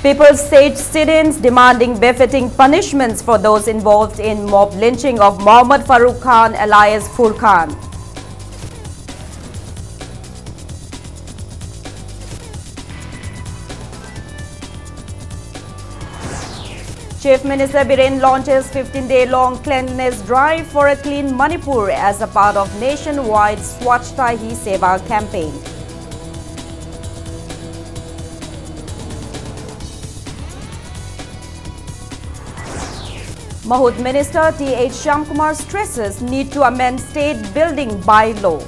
People staged sit-ins demanding befitting punishments for those involved in mob lynching of Mohammad Farooq Khan alias Furqan. Chief Minister Biren launches 15-day-long cleanliness drive for a clean Manipur as a part of nationwide Swachhta Hi Seva campaign. Mahud Minister T.H. Shyamkumar stresses need to amend state building bylaw.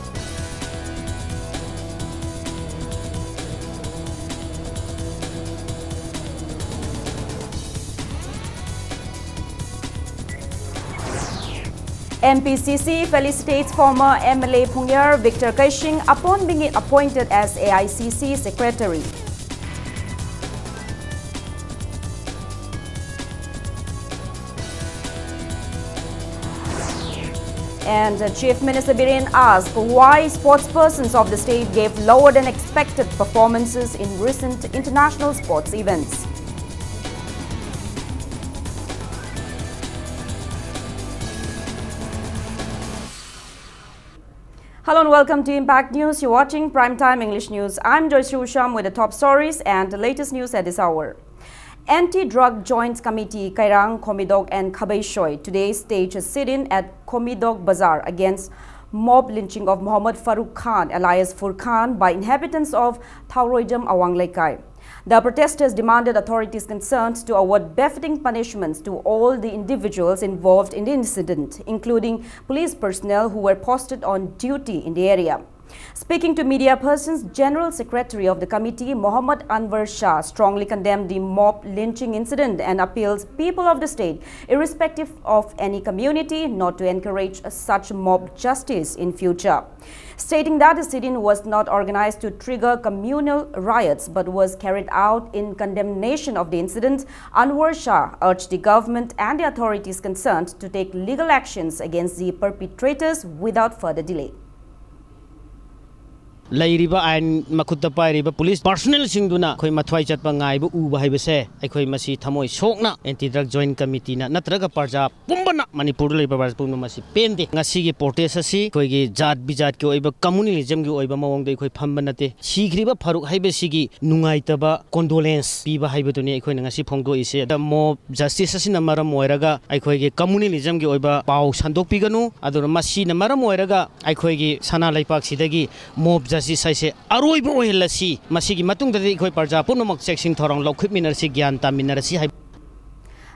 MPCC felicitates former MLA Phungyar Victor Kaishing upon being appointed as AICC Secretary. And Chief Minister Biren asked why sportspersons of the state gave lower than expected performances in recent international sports events. Hello and welcome to Impact News. You're watching Primetime English News. I'm Joyce Rusham with the top stories and the latest news at this hour. Anti-Drug Joint Committee Kairang, Komidog and Khabaisoi today staged a sit-in at Komidog Bazaar against mob lynching of Mohammad Farooq Khan alias Furqan by inhabitants of Tharoijam Awang Laikai. The protesters demanded authorities concerned to award befitting punishments to all the individuals involved in the incident, including police personnel who were posted on duty in the area. Speaking to media persons, General Secretary of the committee, Mohammad Anwar Shah, strongly condemned the mob lynching incident and appeals people of the state, irrespective of any community, not to encourage such mob justice in future. Stating that the sit-in was not organized to trigger communal riots but was carried out in condemnation of the incident, Anwar Shah urged the government and the authorities concerned to take legal actions against the perpetrators without further delay. Lairiba and Makuta Pariba police personnel Singduna, Koi Matwai Chatpangai, Uba Hibese, Ekoi Masi Tamoi Sokna, Anti-Drug Joint Committee, Natraga Parja, Pumbana, Manipur Labor Pumasi, Pende, Nasigi Portesasi, Koigi, Jad Bijat, Koiba, Communalism, Goiba Mong, de Koi Pambanate, Sigriba Paruk Hibesigi, Nungaitaba, condolence, Piba Hibetoni, Koinasi Pongo is the mob justice in Amara Moiraga, Ikoigi, Communalism, Goiba, Pau Sandok Piganu, Adormasi, Namara Moiraga, Ikoigi, Sana Laipak Sidagi, mob justice I say Aroibo Lasi, Masigi Matung the Koi Parja, Punomak section Torong, Lokut Minarsi Gianta Minarasi.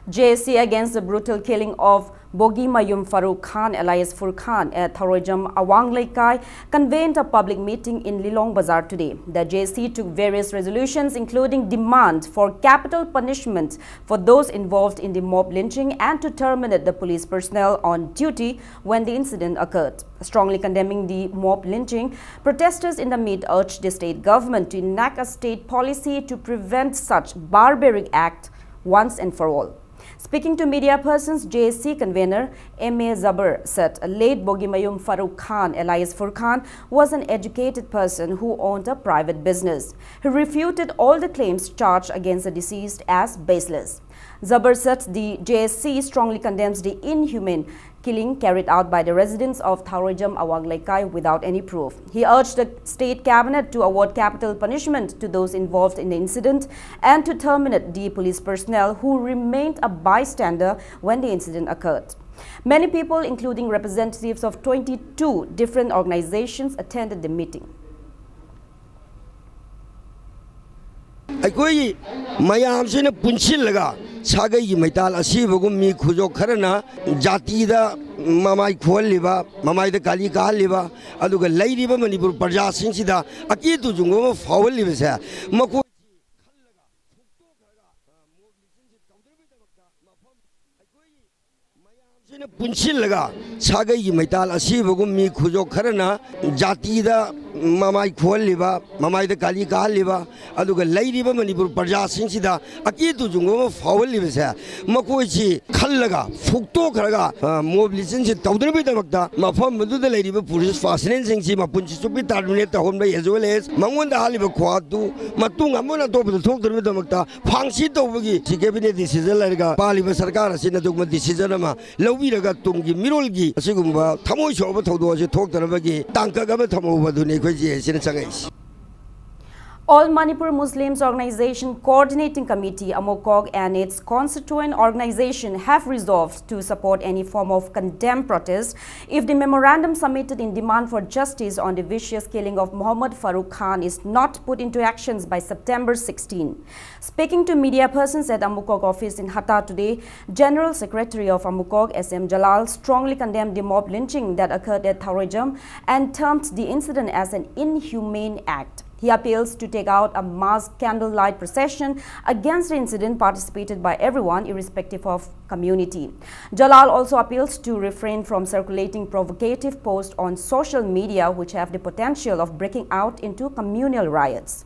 JSC against the brutal killing of Bogi Mayum Farooq Khan alias Furqan at Tharoijam Awang Laikai convened a public meeting in Lilong Bazaar today. The JSC took various resolutions including demand for capital punishment for those involved in the mob lynching and to terminate the police personnel on duty when the incident occurred. Strongly condemning the mob lynching, protesters in the meet urged the state government to enact a state policy to prevent such barbaric act once and for all. Speaking to media persons, JSC convener M.A. Zabar said late Bogi Mayum Farooq Khan alias Furqan was an educated person who owned a private business. He refuted all the claims charged against the deceased as baseless. Zabar said the JSC strongly condemns the inhumane killing carried out by the residents of Tharoijam Awang Laikai without any proof. He urged the state cabinet to award capital punishment to those involved in the incident and to terminate the police personnel who remained a bystander when the incident occurred. Many people, including representatives of 22 different organizations, attended the meeting. Akoi mayam sine punchil laga sagai maital asibagum mi khujo kharana jati da mamai khol liba mamai da kali ka liba aduga lairiba manipur parja sing sida aki tu jungo faul liba sa mako punchil laga sagai maital asibagum mi khujo kharana jati da mamai kholiba mamai da kali ka liba aduga leiriba manipur parja singsida aki tu jungo fawliba sa makoi chi khallaga phukto kharaga mobilization si tawdre da makta mafam madu da leiriba police fasinen singsi mapun chi supi tarmine ta hom as well as mangon da haliba khwatu matung amona to bu thok dre da makta phangsi to bugi si cabinet decision lariga paliba sarkar asina dugma decision ma lobi raga tunggi mirolgi asigumba thamoi soba thodo je thok darabagi tangka ga thamo badune khoi je sin changai. All Manipur Muslims Organization Coordinating Committee AMOCOG and its constituent organization have resolved to support any form of condemned protest if the memorandum submitted in demand for justice on the vicious killing of Muhammad Farooq Khan is not put into actions by September 16. Speaking to media persons at AMOCOG office in Hatta today, General Secretary of AMOCOG SM Jalal strongly condemned the mob lynching that occurred at Thaurajam and termed the incident as an inhumane act. He appeals to take out a mass candlelight procession against the incident participated by everyone irrespective of community. Jalal also appeals to refrain from circulating provocative posts on social media which have the potential of breaking out into communal riots.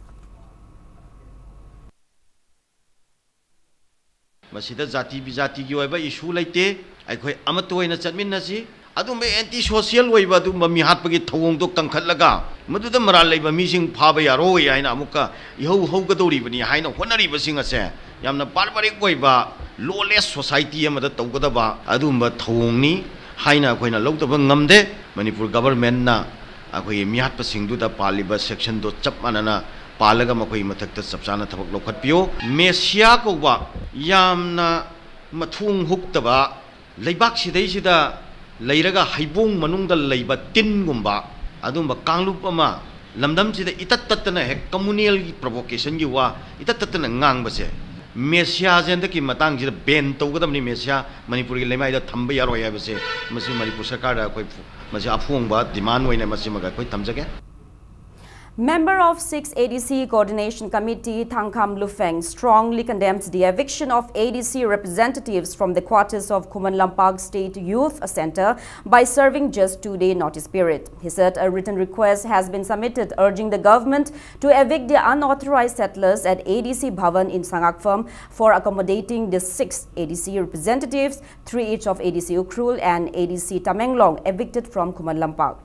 Masida jati bijati gi oiba issue laite aikhoi amatoina chatminnasi adumbe anti social oiba du mami hatpagi thawong do kangkhatlaga maduda maral leiba mising phaba yaro yaina amuka ihau haugadori bani haina honari basing ase yamna barbaric oiba lawless society amada tawgadaba adumba thawongni haina khoina lawdaba ngamde Manipur government na akhoi mihat pasing du da paliba section do chap manana palaga makhoi mathakta sapsana thabak lokhatpio mesia ko ba yamna mathung huktaba leibak sidai sida leiraga haibong manungda leiba tin gumba adumba kanglup ama lamdam sida itat tatna he communal provocation gi wa itat tatna ngang base mesia jenda ki matang sida ben tawgadamni mesia Manipur gi lemai da thamba yaro ya base masi Manipur sarkar da koi masi afung ba demand hoina masi maga koi thamjage. Member of 6 ADC Coordination Committee Thangkham Lufeng strongly condemns the eviction of ADC representatives from the quarters of Khuman Lampak State Youth Center by serving just 2-day notice period. He said a written request has been submitted urging the government to evict the unauthorized settlers at ADC Bhavan in Sangakpham for accommodating the 6 ADC representatives, 3 each of ADC Ukhrul and ADC Tamenglong evicted from Khuman Lampak.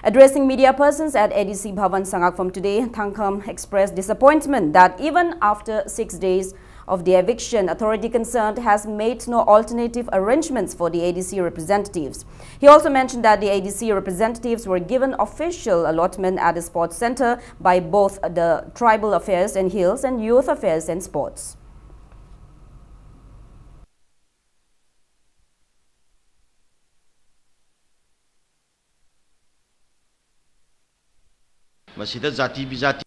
Addressing media persons at ADC Bhavan Sangakpham today, Thangkham expressed disappointment that even after 6 days of the eviction, authority concerned has made no alternative arrangements for the ADC representatives. He also mentioned that the ADC representatives were given official allotment at the sports center by both the Tribal Affairs and Hills and Youth Affairs and Sports. Masida jati bijati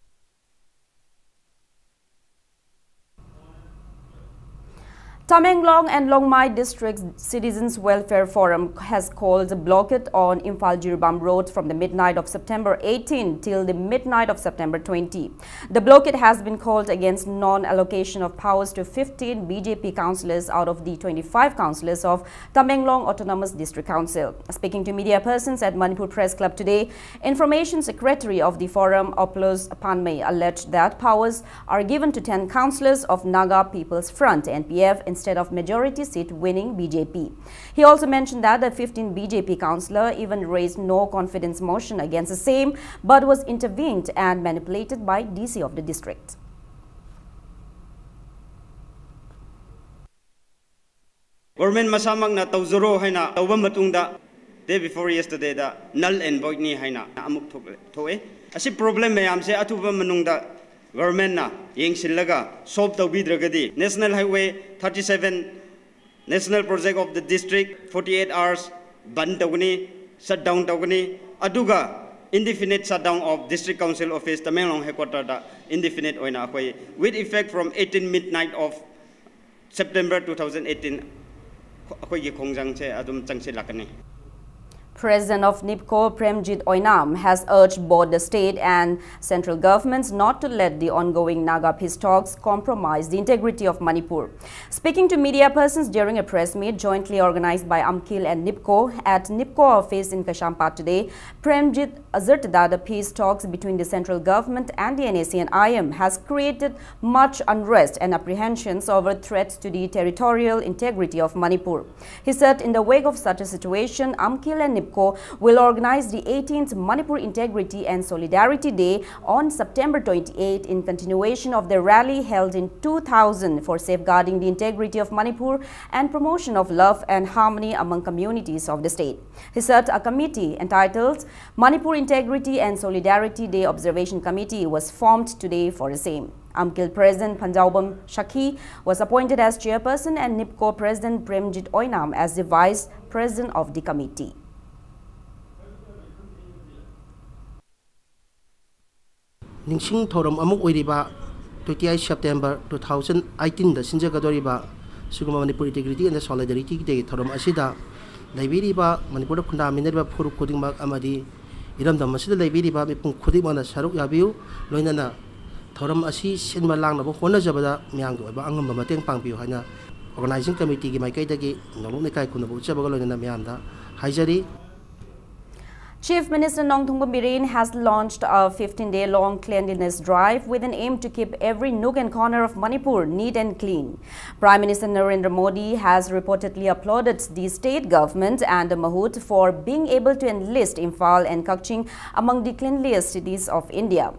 Tamenglong and Longmai District Citizens Welfare Forum has called a blockade on Imphal-Jirbam Road from the midnight of September 18 till the midnight of September 20. The blockade has been called against non-allocation of powers to 15 BJP councillors out of the 25 councillors of Tamenglong Autonomous District Council. Speaking to media persons at Manipur Press Club today, Information Secretary of the forum, Oplos Panmei, alleged that powers are given to 10 councillors of Naga People's Front, NPF, instead of majority seat winning BJP. He also mentioned that the 15 BJP councillor even raised no confidence motion against the same but was intervened and manipulated by DC of the district. Government masamang na tawzuro haina tawba matungda day before yesterday da null and void ni haina amuk thoe asi problem mayam se atuba manungda government na yeng sillaga solve tawbidragadi National Highway 37 national project of the district 48 hours ban tawgani shut down tawgani aduga indefinite shutdown of district council office Tamenglong headquarter da indefinite oina akoi with effect from 18 midnight of September 2018 akoi gi khongjang che adum changse lakani. President of NIPCO, Premjit Oinam, has urged both the state and central governments not to let the ongoing Naga peace talks compromise the integrity of Manipur. Speaking to media persons during a press meet jointly organized by AMKIL and NIPCO at NIPCO office in Kashampat today, Premjit asserted that the peace talks between the central government and the NAC and IM has created much unrest and apprehensions over threats to the territorial integrity of Manipur. He said in the wake of such a situation, AMKIL and NIPCO will organize the 18th Manipur Integrity and Solidarity Day on September 28 in continuation of the rally held in 2000 for safeguarding the integrity of Manipur and promotion of love and harmony among communities of the state. He said a committee entitled Manipur Integrity and Solidarity Day Observation Committee was formed today for the same. AMKIL President Panjaubam Shaki was appointed as chairperson and NIPCO President Premjit Oinam as the vice president of the committee. Ningsing Thorum Amuk Wiriba 28 September 2018 da Sinjagadoriba Suguma Manipur Integrity and Solidarity Day Thorum Asida Laibiriba Manipur Kunda Minerva Puru Kudimba Amadi Iram Damasida Laibiriba Mipung Kudimana Saruk Yabu Loinana Thorum Asi Sinmalang Hona Zabada Miango Angam Mateng Pangpio Hana Organizing Committee Maikaidagi Nolunekai Kunabu Chabagolana Mianda Hajari. Chief Minister Nongthongpam Biren has launched a 15-day-long cleanliness drive with an aim to keep every nook and corner of Manipur neat and clean. Prime Minister Narendra Modi has reportedly applauded the state government and Mahoot for being able to enlist Imphal and Kaching among the cleanliest cities of India.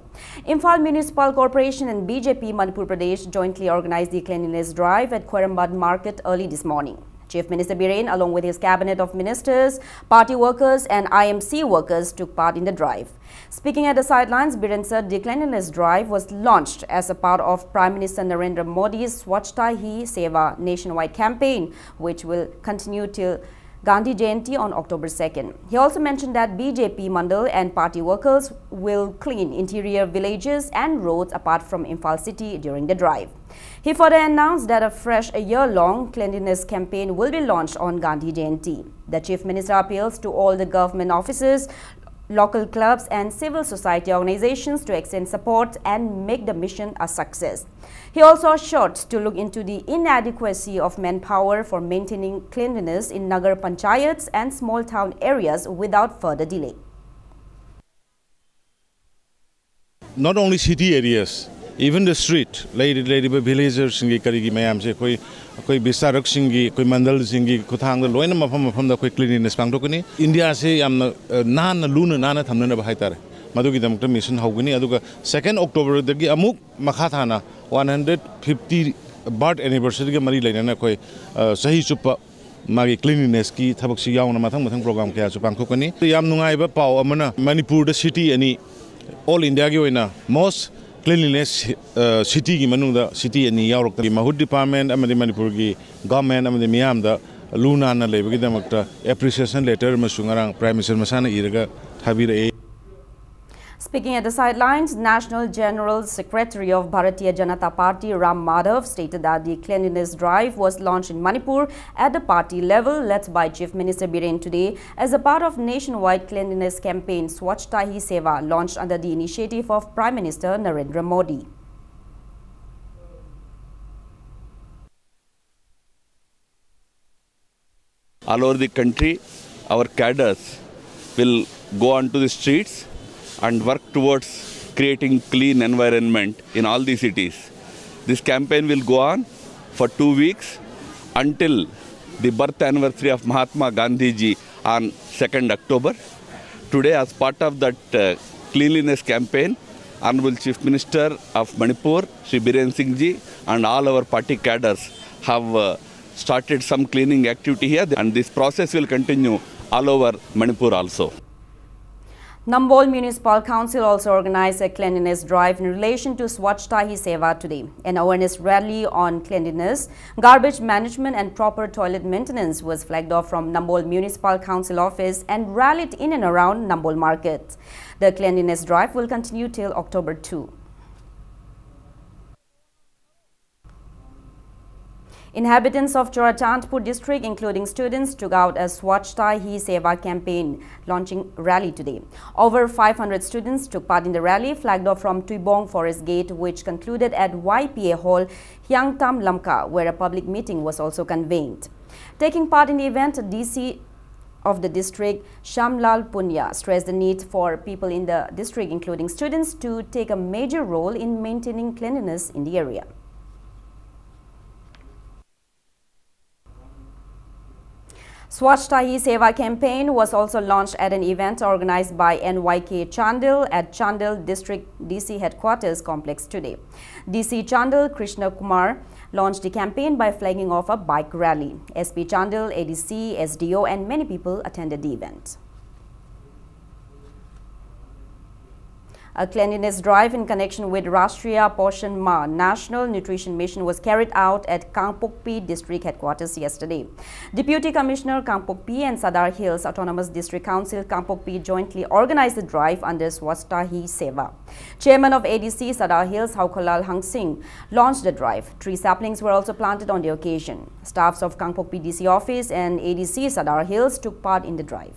Imphal Municipal Corporation and BJP Manipur Pradesh jointly organized the cleanliness drive at Kwerambad Market early this morning. Chief Minister Biren, along with his cabinet of ministers, party workers and IMC workers took part in the drive. Speaking at the sidelines, Biren said the cleanliness drive was launched as a part of Prime Minister Narendra Modi's Swachhta Hi Seva nationwide campaign, which will continue till Gandhi Jayanti on October 2nd. He also mentioned that BJP Mandal and party workers will clean interior villages and roads apart from Imphal city during the drive. He further announced that a year-long cleanliness campaign will be launched on Gandhi Jayanti. The Chief Minister appeals to all the government offices, local clubs and civil society organizations to extend support and make the mission a success. He also assured to look into the inadequacy of manpower for maintaining cleanliness in Nagar Panchayats and small town areas without further delay. Not only city areas, even the street, lady villagers singi karigi mayam se koi bisarak singi koi mandal singi kuthang da loina mafam da koi cleanliness pangtokani India se yamna nana luna nana thamna ba haitare madugi damta mission hogani aduga 2nd October dagi amuk makha thana 150 birth anniversary ge mari laina koi sahi chupa magi cleanliness ki thabak si yauna mathang program kya chu pangthokani yam nungai ba pau amana Manipur da city ani all India gi oina most cleanliness city ki manungda city ani yaurok the Mahoot department amadi Manipur gi government amadi miyam da luna na lebagi damakta appreciation letter masungarang Prime Minister masana iraga thabira. Speaking at the sidelines, National General Secretary of Bharatiya Janata Party Ram Madhav stated that the cleanliness drive was launched in Manipur at the party level led by Chief Minister Biren today as a part of nationwide cleanliness campaign Swachhta Hi Seva launched under the initiative of Prime Minister Narendra Modi. All over the country, our cadres will go onto the streets and work towards creating clean environment in all the cities. This campaign will go on for 2 weeks until the birth anniversary of Mahatma Gandhi ji on 2nd October. Today, as part of that cleanliness campaign, Honorable Chief Minister of Manipur, Shri Biren Singh ji, and all our party cadres have started some cleaning activity here, and this process will continue all over Manipur also. Nambol Municipal Council also organized a cleanliness drive in relation to Swachhta Hi Seva today. An awareness rally on cleanliness, garbage management and proper toilet maintenance was flagged off from Nambol Municipal Council office and rallied in and around Nambol Market. The cleanliness drive will continue till October 2. Inhabitants of Churachandpur district, including students, took out a Swachhta Hi Seva campaign, launching rally today. Over 500 students took part in the rally, flagged off from Tuibong Forest Gate, which concluded at YPA Hall, Hyangtam Lamka, where a public meeting was also convened. Taking part in the event, DC of the district, Shamlal Punya, stressed the need for people in the district, including students, to take a major role in maintaining cleanliness in the area. Swachhta Hi Seva campaign was also launched at an event organized by NYK Chandil at Chandil District DC Headquarters Complex today. DC Chandil Krishna Kumar launched the campaign by flagging off a bike rally. SP Chandil, ADC, SDO and many people attended the event. A cleanliness drive in connection with Rashtriya Poshan Ma National Nutrition Mission was carried out at Kangpokpi District Headquarters yesterday. Deputy Commissioner Kangpokpi and Sadar Hills Autonomous District Council Kangpokpi jointly organized the drive under Swachhta Hi Seva. Chairman of ADC Sadar Hills Haukalal Hang Singh launched the drive. 3 saplings were also planted on the occasion. Staffs of Kangpokpi DC office and ADC Sadar Hills took part in the drive.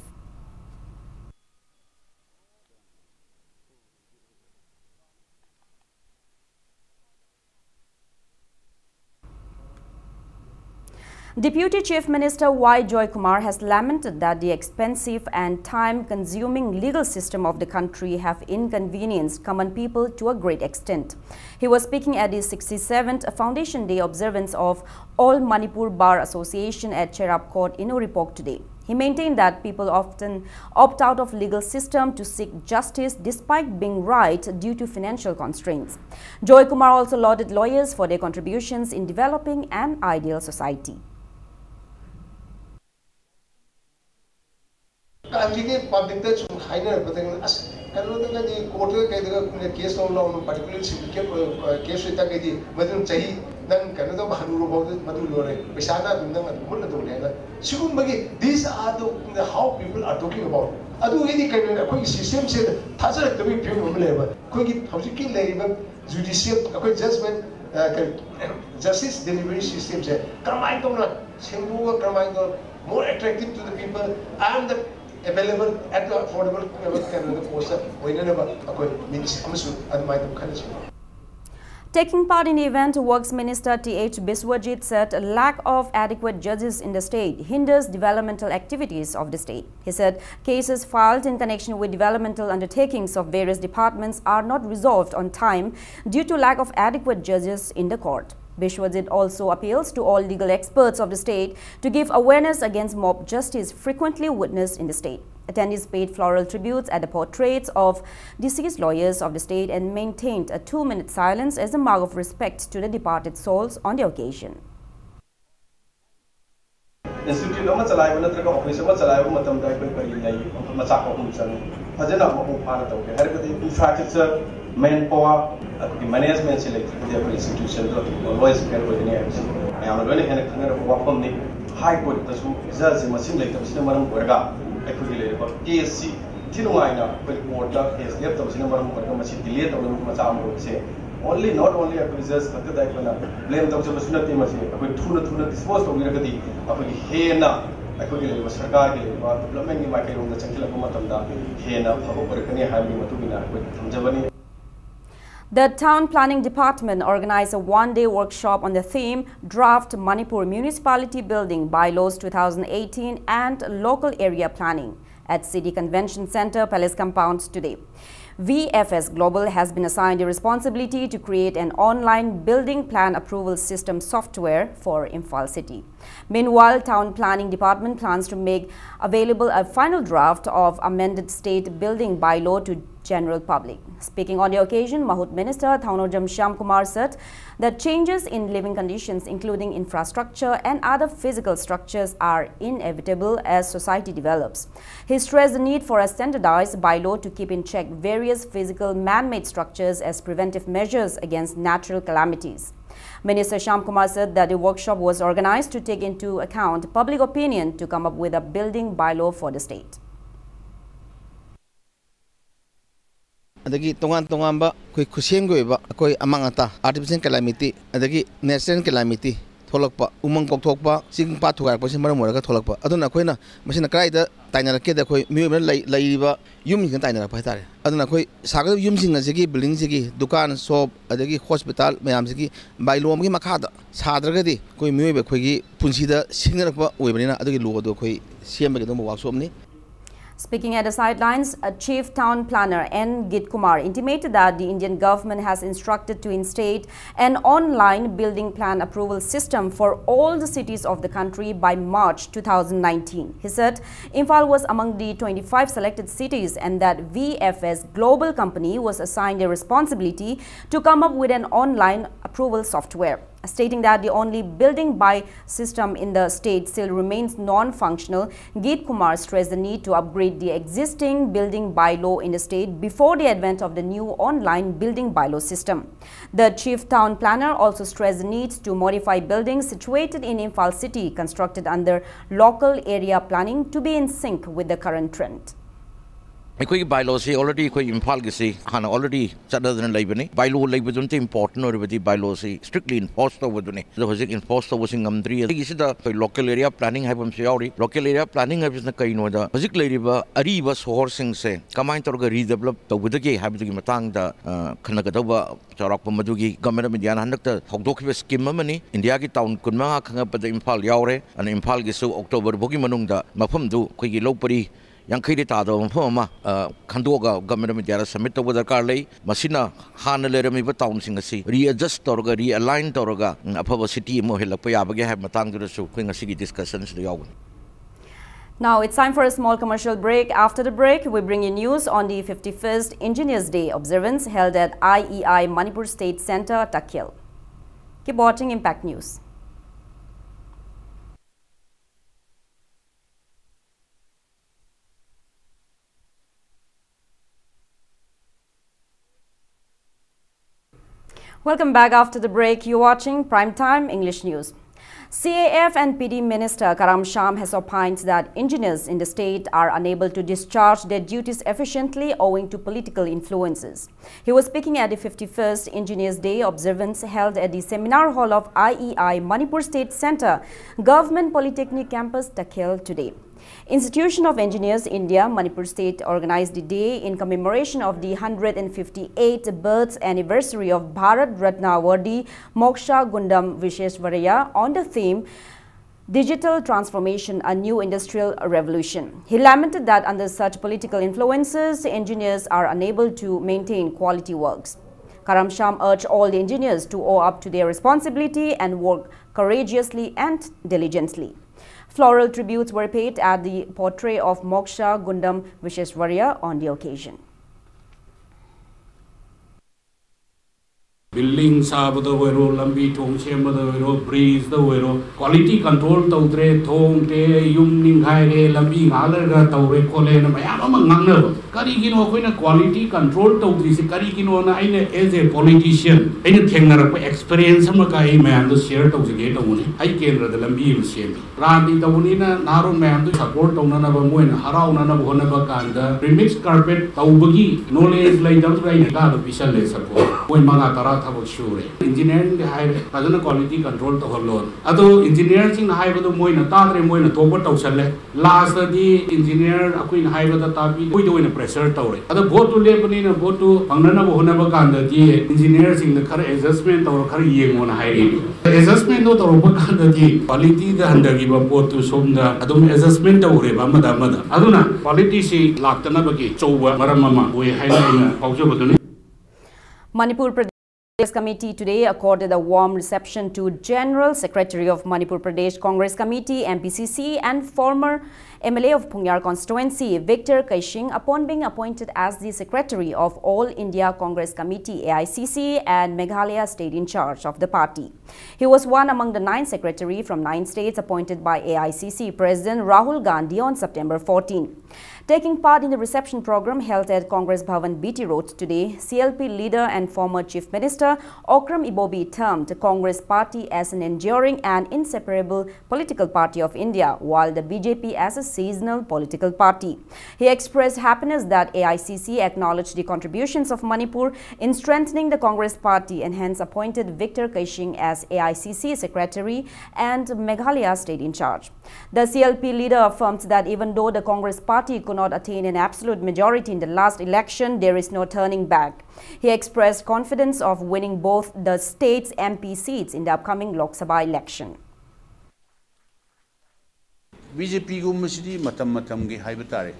Deputy Chief Minister Y. Joy Kumar has lamented that the expensive and time-consuming legal system of the country have inconvenienced common people to a great extent. He was speaking at the 67th Foundation Day observance of All Manipur Bar Association at Cherab Court in Uripok today. He maintained that people often opt out of legal system to seek justice despite being right due to financial constraints. Joy Kumar also lauded lawyers for their contributions in developing an ideal society. Public that higher, but then as the quarter case of particular case with the Madam Chahi, then Canada Bahanu about it, Madulore, Pisana, Munda, soon these are the how people are talking about. I do any kind of quick system said, Tazar to be pure labor, quick Hojiki labor, judicial judgment, justice delivery system said, Carmichael, Single Carmichael, more attractive to the people and the available at the affordable Taking part in the event, Works Minister T.H. Biswajit said a lack of adequate judges in the state hinders developmental activities of the state. He said cases filed in connection with developmental undertakings of various departments are not resolved on time due to lack of adequate judges in the court. Biswajit also appeals to all legal experts of the state to give awareness against mob justice frequently witnessed in the state. Attendees paid floral tributes at the portraits of deceased lawyers of the state and maintained a 2-minute silence as a mark of respect to the departed souls on the occasion. Institute of Masalai, another office of Masalai, infrastructure, manpower, the management selected the institution, lawyers can with the names. I am really a kind of welcome high court, the judge machine like the Cinnamon Borga, equivalent of TSC, Tinuina, but water is left of Cinnamon Borga machine delayed on the Mazam would say. Only not only accusers, but the blame the opportunity machine, with two disposed of Miragati, of the Hena. The Town Planning Department organized a one-day workshop on the theme Draft Manipur Municipality Building Bylaws 2018 and Local Area Planning at City Convention Center, Palace Compound today. VFS Global has been assigned the responsibility to create an online building plan approval system software for Imphal City. Meanwhile, Town Planning Department plans to make available a final draft of amended state building bylaw to general public. Speaking on the occasion, Mahut Minister Thaunojam Shyam Kumar said that changes in living conditions, including infrastructure and other physical structures, are inevitable as society develops. He stressed the need for a standardized bylaw to keep in check various physical man-made structures as preventive measures against natural calamities. Minister Shyam Kumar said that the workshop was organized to take into account public opinion to come up with a building bylaw for the state. adagi tongan ba koi khusem goi ba koi amang ata artificial calamity adagi natural calamity थोलक्पा उमंग कोकथोकपा चिंग पात थुगारपसिन मरम मोरगा थोलक्पा अदुना अखोइना मसिना क्राइदा ताइनारकेदा अखोइ मियोबना लैबा युमसिन ताइनारपा हाइतारे अदुना अखोइ सागद युमसिन असिगी building सिगी दुकान shop अदगी hospital मयाम सिगी बाइलोम की मखादा साद्रगदी कोइ मियोब अखोइगी पुंसीदा सिंगरपा ओइबनिना अदगी लोगो दो अखोइ सेमबगे दो वर्कशॉपनी. Speaking at the sidelines, Chief Town Planner N. Git Kumar intimated that the Indian government has instructed to instate an online building plan approval system for all the cities of the country by March 2019. He said Imphal was among the 25 selected cities and that VFS Global Company was assigned a responsibility to come up with an online approval software. Stating that the only building by system in the state still remains non-functional, Git Kumar stressed the need to upgrade the existing building bylaw in the state before the advent of the new online building bylaw system. The Chief Town Planner also stressed the need to modify buildings situated in Imphal city constructed under local area planning to be in sync with the current trend. Koi bylaw se already koi Imphal ki se hana already chadadana laibani bylaw laibadun te important or bati bylaw se strictly enforced over dune the hojik enforced over singamdri gi se da local area planning haibam se yauri local area planning haibis na kai no da hojik lairiba ariba sohor sing se kamai torga redevelop tawudagi haibigi matang da khanagadawa charak pamadugi government median hanak ta hokdokhiba scheme amani India ki town kunma khanga pada Imphal yaure an Imphal gi su October bogi manung da mafam du koi gi lopari Yankari Tado Mama Kandoga government media submit over the Carlay, Masina, Hana Leramiba town singasi, readjust Torga, realign Torga, Apava city, Mohila Payabaga have Matang to the Su, Queen City discussions. Now it's time for a small commercial break. After the break, we bring you news on the 51st Engineers Day observance held at IEI Manipur State Center, Takhil. Keep watching Impact News. Welcome back after the break. You're watching Primetime English News. CAF and PD Minister Karam Sham has opined that engineers in the state are unable to discharge their duties efficiently owing to political influences. He was speaking at the 51st Engineers Day observance held at the seminar hall of IEI Manipur State Center, Government Polytechnic Campus, Takhil today. Institution of Engineers India, Manipur State organized the day in commemoration of the 158th birth anniversary of Bharat Ratna awardee Moksha Gundam Visheshwaraya on the theme Digital Transformation, a New Industrial Revolution. He lamented that under such political influences, engineers are unable to maintain quality works. Karam Sham urged all the engineers to owe up to their responsibility and work courageously and diligently. Floral tributes were paid at the portrait of Moksha Gundam Visheshwaraya on the occasion. Building sabada wero lambi thong semada wero breeze da wero quality control tawdre thong te yum ning khai re lambi ngalar ga tawre khole na mayam ama ngangna kari gino koina quality control tawdri se kari gino na aine as a politician aine thengna ra experience ama ka ai mayam do share tawjige tawuni ai kendra da lambi im sem randi tawuni na naron mayam do support tawna na ba moina harau na bhona ba kanda remix carpet tawbagi knowledge lai dam rai ka do bisal le support koi manga tara engineering quality control to hold on. Engineering high with the moina tadre moina toba tausale. Last the engineer a queen high with the tapi, we do in a pressure tower. Other go to Lebanon and go to Pangana Honabakanda, the engineers in the current assessment or career on high. Assessment not or the quality the Handagiba port to Sumda, Adum assessment over Mada. Aduna, politici, Latanabaki, Chowa, Maramama, we highlight Manipur Pradesh Committee today accorded a warm reception to General Secretary of Manipur Pradesh Congress Committee MPCC and former MLA of Pungyar constituency Victor Kaishing upon being appointed as the Secretary of All India Congress Committee AICC and Meghalaya State in charge of the party. He was one among the 9 secretaries from 9 states appointed by AICC President Rahul Gandhi on September 14. Taking part in the reception program held at Congress Bhavan BT Road today, CLP leader and former Chief Minister Okram Ibobi termed Congress party as an enduring and inseparable political party of India, while the BJP as a seasonal political party. He expressed happiness that AICC acknowledged the contributions of Manipur in strengthening the Congress party and hence appointed Victor Kaishing as as AICC Secretary and Meghalaya State in charge. The CLP leader affirmed that even though the Congress party could not attain an absolute majority in the last election, there is no turning back. He expressed confidence of winning both the state's MP seats in the upcoming Lok Sabha election. BJP gummasidi matam-matamgi haibatare.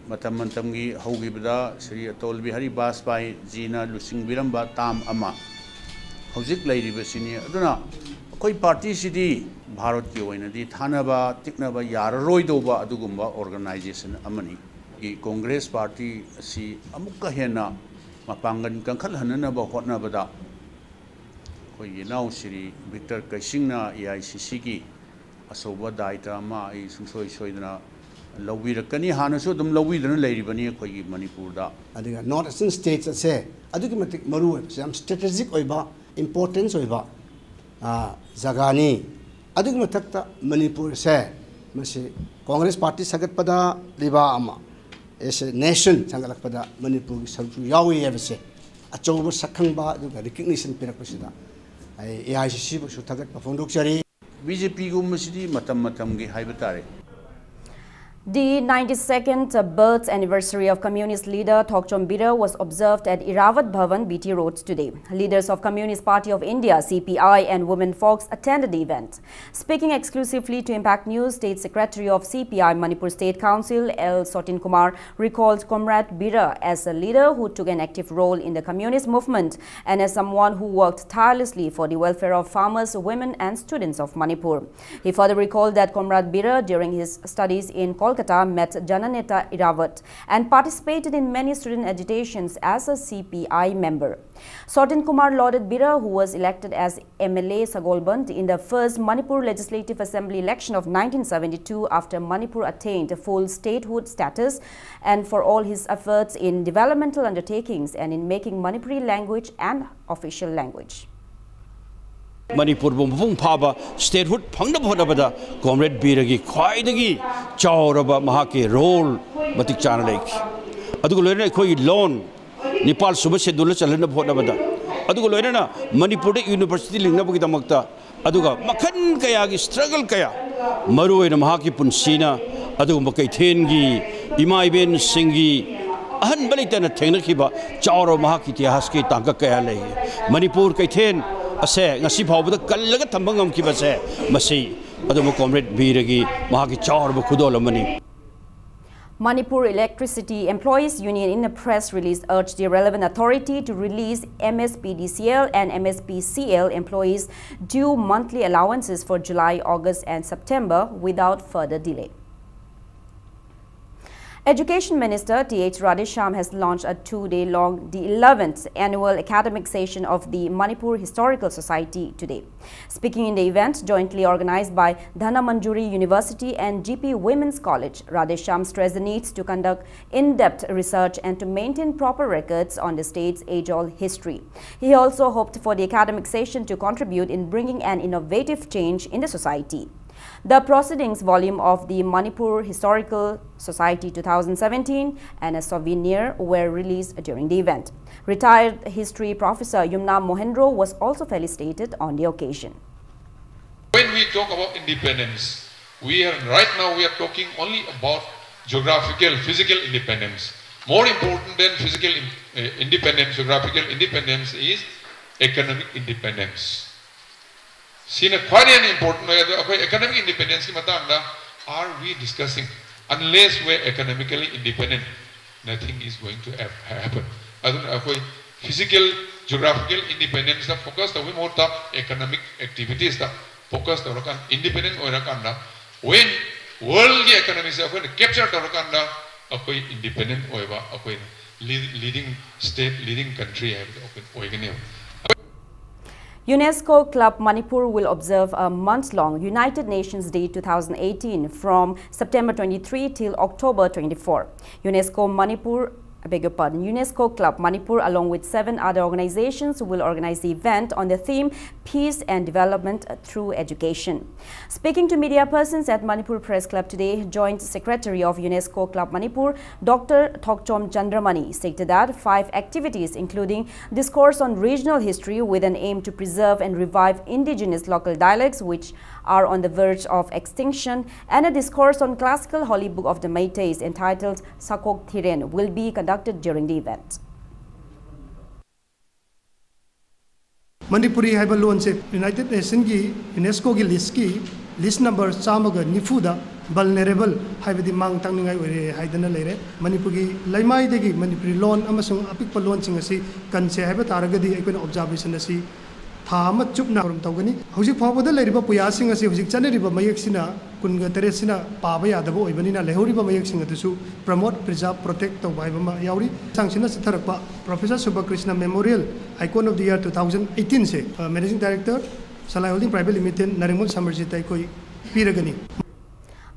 Matam-matamgi haugibada Sri Atal Bihari Vajpayee jina lusing biramba tam ama. Haujik lairiba sini aduna koi party sidi Bharat ki oinadi thanaba tiknaba yararoi doba adugumba organization amani. Ki Congress party si amukka hena mapangan kangkhal hananaba hotnabada koi yenau Sri Victor Kaisingna AICC ki asoba daita ma ai sungsoi soidana lawbirakani hanasu dum lawbidana leiribani khoi Manipur da adiga north eastern states ase adugi matik maru sam strategic oiba importance oiba jagani adugi matakta Manipur se mase Congress party sagat pada liba ama as a nation sangalak pada Manipur sarju yawi evase achoba sakhangba aduga recognition pirakosida ai AICC bu su tagat pafondok chari BJP gummasidi matam-matamgi haibatare. The 92nd birth anniversary of Communist leader Thokchom Bira was observed at Iravat Bhavan, BT Road today. Leaders of Communist Party of India, CPI and women folks attended the event. Speaking exclusively to Impact News, State Secretary of CPI Manipur State Council L. Sotin Kumar recalled Comrade Bira as a leader who took an active role in the communist movement and as someone who worked tirelessly for the welfare of farmers, women and students of Manipur. He further recalled that Comrade Bira, during his studies in Kolkata, met Jananeta Iravat and participated in many student agitations as a CPI member. Sotin Kumar lauded Bira, who was elected as MLA Sagolband in the first Manipur Legislative Assembly election of 1972 after Manipur attained full statehood status, and for all his efforts in developmental undertakings and in making Manipuri language an official language. Manipur Bumpung Paba, statehood Pangda Podabada, Comrade Biragi, Kwaidagi, Chauraba Mahaki, roll, Batik Chana Lake. Adugulena Koi loan, Nepal Subashedula Chalena Podabada. Adugulena, Manipur University Lingabukitamaka, Aduga, Makan Kayagi, struggle Kaya, Maru and Mahaki Punsina, Adumakai Tengi, Imai Ben Singi. Ahan balitan Tenakiba, Chauro Mahaki Tiahaski, Tanka Kayale, Manipur Kaitan. Ase ngasi phawbada kallaga thambangam ki base masi aduma Comrade Biragi mahaki chaurba khudolamani. Manipur Electricity Employees Union in a press release urged the relevant authority to release MSPDCL and MSPCL employees due monthly allowances for July, August and September without further delay. Education Minister T.H. Radhesham has launched a two-day-long, the 11th annual academic session of the Manipur Historical Society today. Speaking in the event, jointly organized by Dhana Manjuri University and GP Women's College, Radhesham stressed the need to conduct in-depth research and to maintain proper records on the state's age-old history. He also hoped for the academic session to contribute in bringing an innovative change in the society. The Proceedings volume of the Manipur Historical Society 2017 and a souvenir were released during the event. Retired history professor Yumna Mohendro was also felicitated on the occasion. When we talk about independence, right now we are talking only about geographical, physical independence. More important than physical independence, geographical independence is economic independence. Sina quite an important way. Economic independence ki matangda are we discussing? Unless we are economically independent, nothing is going to happen. Physical, geographical independence da focus da we more tap economic activities da focus da kan independent oira kanda. When world ki economy se capture da kanda akoi independent oiba akoi leading state, leading country oigane. UNESCO Club Manipur will observe a month-long United Nations Day 2018 from September 23 till October 24. UNESCO Manipur UNESCO Club Manipur, along with 7 other organizations, will organize the event on the theme Peace and Development Through Education. Speaking to media persons at Manipur Press Club today, Joint Secretary of UNESCO Club Manipur, Dr. Thokchom Chandramani, stated that 5 activities, including discourse on regional history with an aim to preserve and revive indigenous local dialects which are on the verge of extinction, and a discourse on classical holy book of the Meiteis entitled Sakok Thiren, will be conducted during the event. Manipuri haiba loan se United Nations ki UNESCO ki list number chamaga nifuda vulnerable haibadi mang tangningai ore haidana leire Manipur ki laimai degi Manipuri loan amasung apikpa loan sing asi kanse haiba taragadi aikona observation asi Thama chupna rum tawgani hojik phawbada leiriba puyasing asi hojik chaneriba mayek sina kunga teresina paba yadabo oibanina lehoriba mayek sing atusu promote preserve protect taw baibama yauri sangsina satharakpa Professor Subhakrishna Memorial Icon of the Year 2018 se Managing Director Salai Holding Private Limited Narimul Samarjit ai piragani.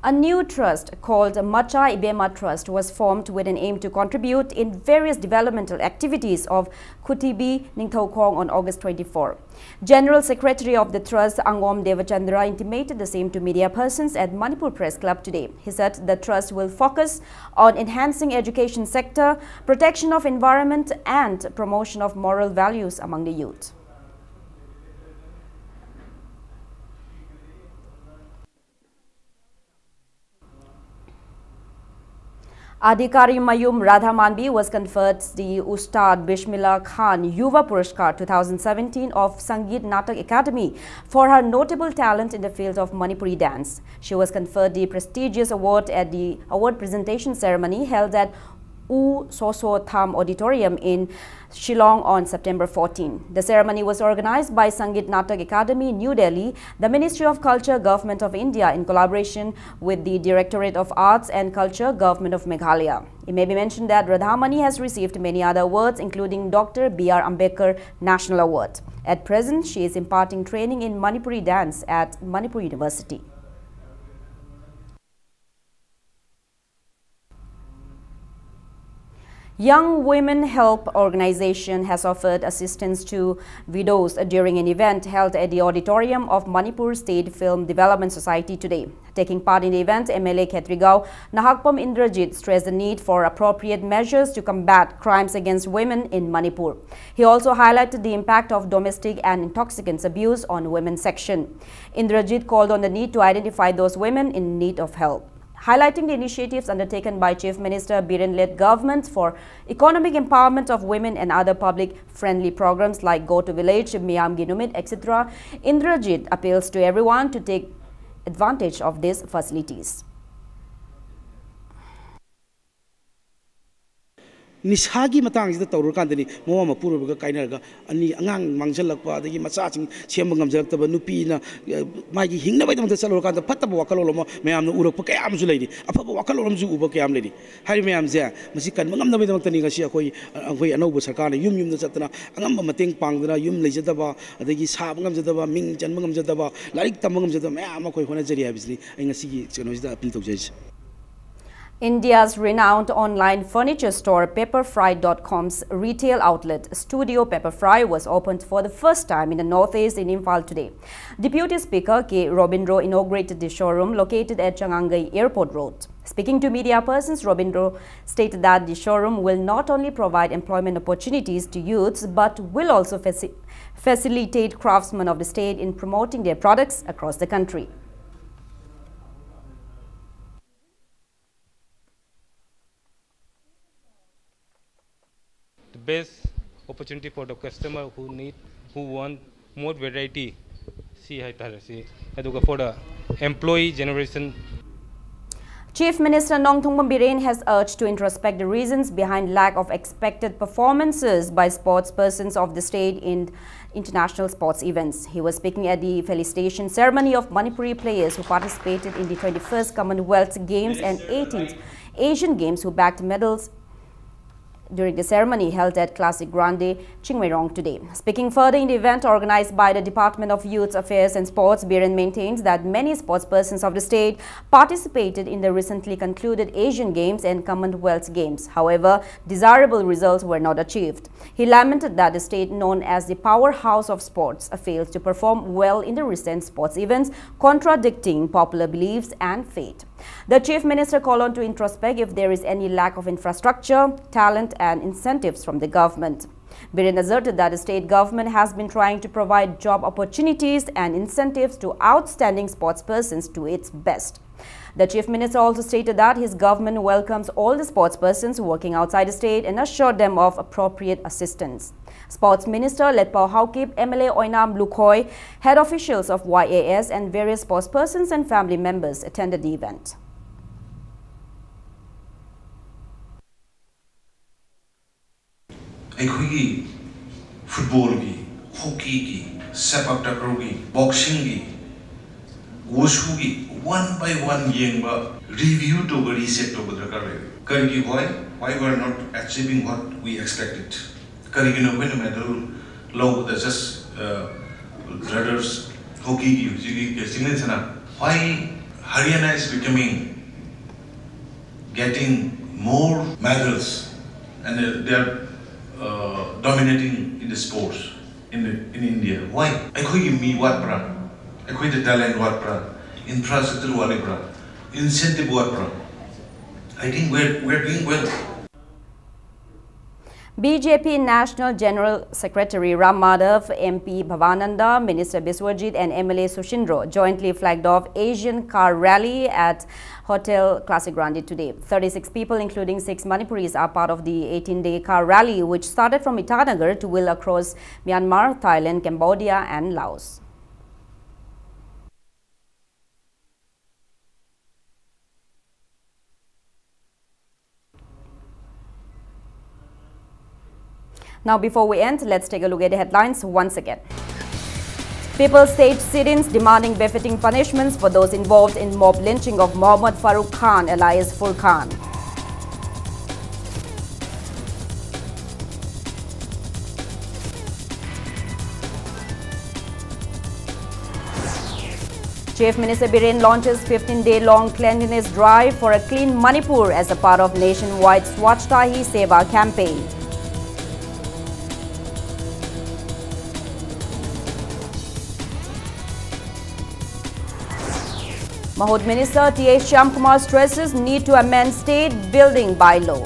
A new trust called Macha Ibema Trust was formed with an aim to contribute in various developmental activities of Kutibi Ningthokong on August 24. General Secretary of the Trust, Angom Devachandra, intimated the same to media persons at Manipur Press Club today. He said the trust will focus on enhancing education sector, protection of environment and promotion of moral values among the youth. Adhikari Mayum Radha Manbi was conferred the Ustad Bismillah Khan Yuva Purashkar 2017 of Sangeet Natak Academy for her notable talent in the field of Manipuri dance. She was conferred the prestigious award at the award presentation ceremony held at U Soso Tham Auditorium in Shillong on September 14. The ceremony was organized by Sangeet Natak Academy, New Delhi, the Ministry of Culture, Government of India in collaboration with the Directorate of Arts and Culture, Government of Meghalaya. It may be mentioned that Radhamani has received many other awards, including Dr. B.R. Ambedkar National Award. At present, she is imparting training in Manipuri dance at Manipur University. Young Women Help Organization has offered assistance to widows during an event held at the auditorium of Manipur State Film Development Society today. Taking part in the event, MLA Khetrigao Nahakpam Indrajit stressed the need for appropriate measures to combat crimes against women in Manipur. He also highlighted the impact of domestic and intoxicants abuse on women section. Indrajit called on the need to identify those women in need of help, highlighting the initiatives undertaken by Chief Minister Biren-led government for economic empowerment of women and other public-friendly programs like Go to Village, Miyam Ginumit, etc. Indrajit appeals to everyone to take advantage of these facilities. Nishagi matang is the Taurukandani, Moma Puruga Kainaga, and the Angang Manjalakpa, the Masaching, Siamangam Zeltaba, Nupina, Maggie Hinga, the Salokanda, Patawakaloma, Mayam Urupakam lady, a Papawakalom Ubakam lady. Harry Mayam Zia, Masikan, Mamma Taniga Shiakoi, and Nobu Sakana, Yum the Satana, Angam Mating Pangana, Yum Lejataba, the Gisabangam Zataba, Ming, Janmangam Zataba, like Tamangam Zatama, Makoi, Honazari, and a sea, the appeal to judge. India's renowned online furniture store Pepperfry.com's retail outlet Studio Pepperfry was opened for the first time in the Northeast in Imphal today. Deputy Speaker K. Robindro inaugurated the showroom located at Changangai Airport Road. Speaking to media persons, Robindro stated that the showroom will not only provide employment opportunities to youths but will also facilitate craftsmen of the state in promoting their products across the country. Best opportunity for the customer who want more variety. For the employee generation. Chief Minister Nongthongpam Biren has urged to introspect the reasons behind lack of expected performances by sports persons of the state in international sports events. He was speaking at the felicitation ceremony of Manipuri players who participated in the 21st Commonwealth Games and 18th Asian Games who bagged medals during the ceremony held at Classic Grande, Chingmairong today. Speaking further in the event organized by the Department of Youth Affairs and Sports, Biren maintains that many sportspersons of the state participated in the recently concluded Asian Games and Commonwealth Games. However, desirable results were not achieved. He lamented that the state, known as the powerhouse of sports, fails to perform well in the recent sports events, contradicting popular beliefs and faith. The Chief Minister called on to introspect if there is any lack of infrastructure, talent and incentives from the government. Biren asserted that the state government has been trying to provide job opportunities and incentives to outstanding sportspersons to its best. The Chief Minister also stated that his government welcomes all the sportspersons working outside the state and assured them of appropriate assistance. Sports Minister Letpao Haukip, MLA Oinam Lukhoi, head officials of YAS and various sportspersons and family members attended the event. Ekhoi football ki, hockey ki, sepak takraw ki, boxing ki, wushu ki, one by one yengba review to the reset to the currently why we are not achieving what we expected. Currently no win medal low the just brothers hockey ki why Haryana is getting more medals and they are dominating in the sports in India. Why? Ekhoi mi wat pra, ekhoi the talent wat pra, infrastructure wale pra, incentive wat pra. I think we're doing well. BJP National General Secretary Ram Madhav, MP Bhavananda, Minister Biswajit and MLA Sushindro jointly flagged off Asian car rally at Hotel Classic Grande today. 36 people, including 6 Manipuris, are part of the 18-day car rally, which started from Itanagar to will across Myanmar, Thailand, Cambodia and Laos. Now, before we end, let's take a look at the headlines once again. People staged sit-ins demanding befitting punishments for those involved in mob lynching of Mohammad Farooq Khan alias Furqan. Chief Minister Biren launches 15-day-long cleanliness drive for a clean Manipur as a part of nationwide Swachhta Hi Seva campaign. Mahud Minister T.H. Shyamkumar stresses need to amend state building bylaw.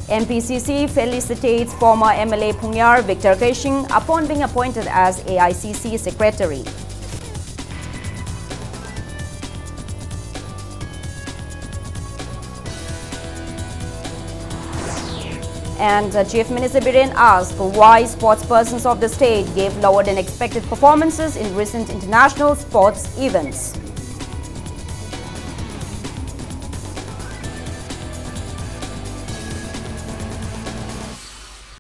MPCC felicitates former MLA Pungyar Victor Keshing upon being appointed as AICC Secretary. And Chief Minister Biren asked why sportspersons of the state gave lower than expected performances in recent international sports events.